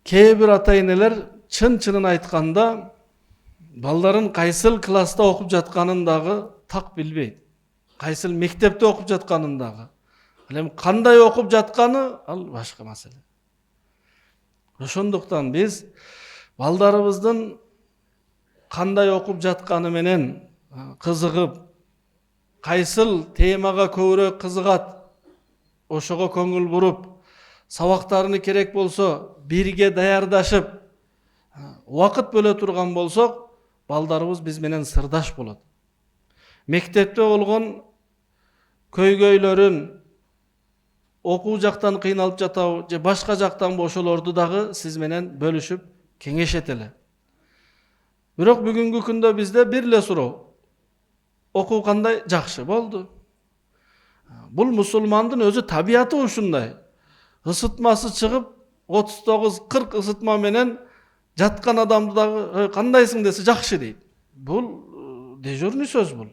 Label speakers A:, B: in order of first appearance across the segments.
A: Кээ бир ата-энелер чын-чынын айтканда балдарын кайсыл класста окуп жатканын дагы так билбейт. Кайсыл мектепте окуп жатканын дагы. Ал эми кандай окуп жатканы ал башка маселе. Ошондуктан биз балдарыбыздын кандай окуп жатканы менен кызыгып, кайсыл темага көбүрөөк кызыгат, ошого көңүл буруп, сабактарыны керек болсо бирге даярдашып, убакыт бөлө турган болсок, балдарыбыз биз менен сырдаш болот. Мектепте болгон көйгөйлөрүн, окуу жактан кыйналып жатабы же башка жактан ошолорду дагы сиз менен бөлүшүп кеңешет эле. Бирок бүгүнкү күндө бизде бир эле суроо: окуу кандай? Жакшы, болду. Бул мусулмандын өзү табияты ушундай. Isытмасы чыгып, 39-40 ысытма менен жаткан адамды дагы кандайсың десе жакшы дейт. Бул дежурный сөз бул.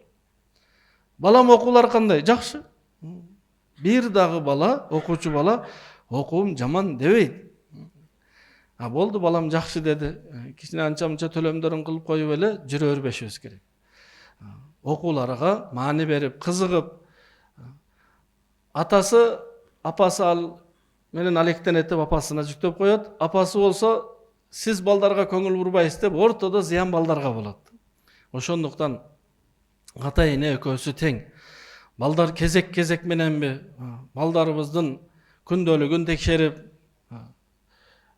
A: Балам окуулар кандай? Жакшы. Бир дагы бала, окуучу бала, окуум жаман дебейт. Болду, балам жакшы деди. Кичине анча-мынча төлөмдөрүн кылып коюп эле жүрө бербешибиз керек. Окууларга маани берип, кызыгып, атасы, апасы ал менен алектенет деп апасына жүктөп коет. Апасы болсо, сиз балдарга көңүл бурбайсыз деп ортодо зыян балдарга болот. Ошондуктан ата-эне экөөсү тең. Балдар кезек мененби балдарыбыздын күндөлүгүн текшерип,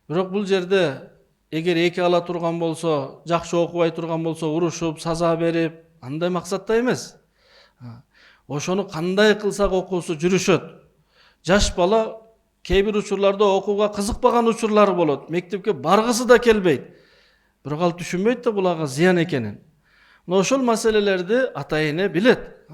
A: бирок бул жерде эгер эки ала турган болсо, жакшы окубай турган болсо, урушуп, саза берип, андай максатта эмес. Ошону кандай кылсак окуусу жүрүшөт. Жаш бала кээ бир учурларда окууга кызыкпаган учурлары болот. Мектепке баргысы да келбейт. Бирок ал түшүнбөйт да бул ага зыян экенин. Ошол маселелерди ата-эне билет.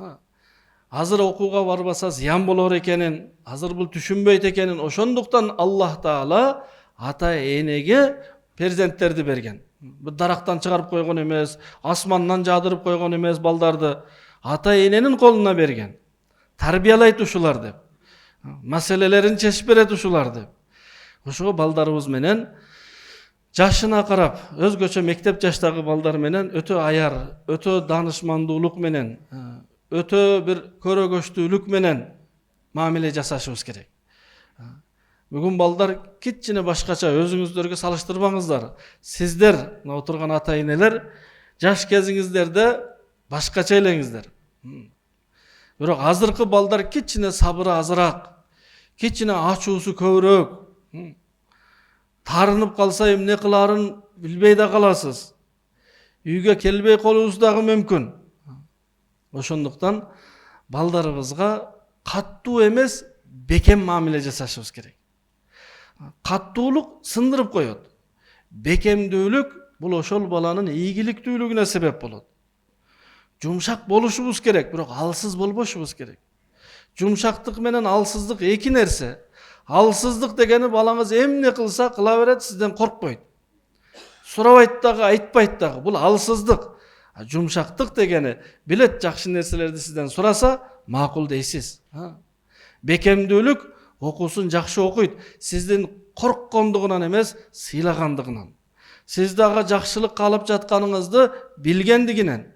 A: Азыр окууга барбаса зыян болор экенин, азыр бул түшүнбөйт экенин. Ошондуктан Аллах Таала ата-энеге перзенттерди берген. Бул дарактан чыгарып койгон эмес, асмандан жаадырып койгон эмес балдарды. Ата-эненин колуна берген. Тарбиялайт ушулар деп. Маселелерин чечип берет ушулар деп. Ошого балдарыбыз менен жашына карап, өзгөчө мектеп жаштагы балдар менен өтө аяр, өтө данышмандуулук менен, өтө бир көрөгөчтүүлүк менен мамиле жасашыбыз керек. Бүгүн балдар кичине башкача, өзүңүздөргө салыштырбаңыздар. Сиздер, отурган ата-энелер, жаш кезиңиздерде башкача элеңиздер. Бирок азыркы балдар кичине сабыры азыраак, кичине ачуусу көбүрөөк. Тарынып калса эмне кыларын билбей да каласыз. Үйгө келбей калуубуз дагы мүмкүн. Ошондуктан балдарыбызга каттуу эмес, бекем мамиле жасашыбыз керек. Каттуулук сындырып коет. Бекемдүүлүк бул ошол баланын ийгиликтүүлүгүнө себеп болот. Жумшак болушубуз керек, бирок алсыз болбошубуз керек. Жумшактык менен алсыздык эки нерсе. Алсыздык дегени балаңыз эмне кылса кыла берет, сизден коркпойт. Сурабайт дагы, айтпайт дагы. Бул алсыздык. Жумшактык дегени билет, жакшы нерселерди сизден сураса, макул дейсиз. Бекемдүүлүк окуусун жакшы окуйт. Сиздин корккондугунан эмес, сыйлагандыгынан. Сиз дагы жакшылык каалап жатканыңызды билгендигинен.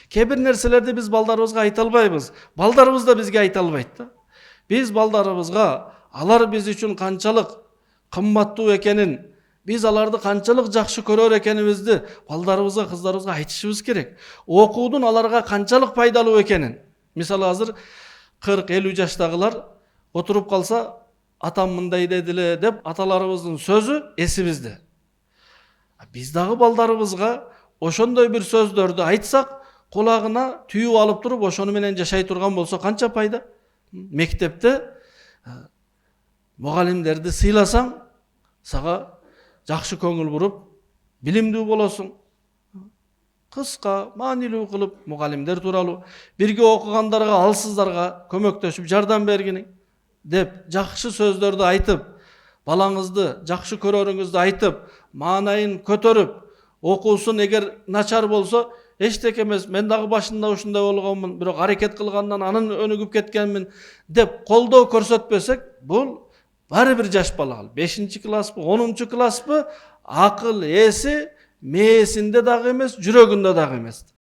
A: Кээ бир нерселерди биз балдарыбызга айта албайбыз. Балдарыбыз да бизге айта албайт да. Биз балдарыбызга алар биз үчүн канчалык кымбаттуу экенин, биз аларды канчалык жакшы көрөр экенибизди балдарыбызга, кыздарыбызга айтышыбыз керек. Окуудун аларга канчалык пайдалуу экенин. Мисалы азыр 40-50 жаштагылар отуруп калса, атам мындай дедиле деп аталарыбыздын сөзү эсибизде. Биз дагы балдарыбызга ошондой бир сөздөрдү айтсак, кулагына түйүп алып туруп, ошону менен жашай турган болсо канча пайда? Мектепте мугалимдерди сыйласаң, сага жакшы көңүл буруп, билимдүү болосуң. Кыска, маанилүү кылып мугалимдер тууралуу, бирге окугандарга, алсыздарга көмөктөшүп жардам бергиниң деп жакшы сөздөрдү айтып, балаңызды жакшы көрөрүңүздү айтып, маанайын көтөрүп, окуусун эгер начар болсо, эчтеке эмес, мен дагы башында ушундай болгонмун, бирок аракет кылгандан анын өнүгүп кеткенмин деп колдоо көрсөтпөсөк, бул Bari bir жаш бала ал. 5-класс бы, 10-класс бы, акыл эси мээсинде дагы эмес, жүрөгүндө дагы эмес.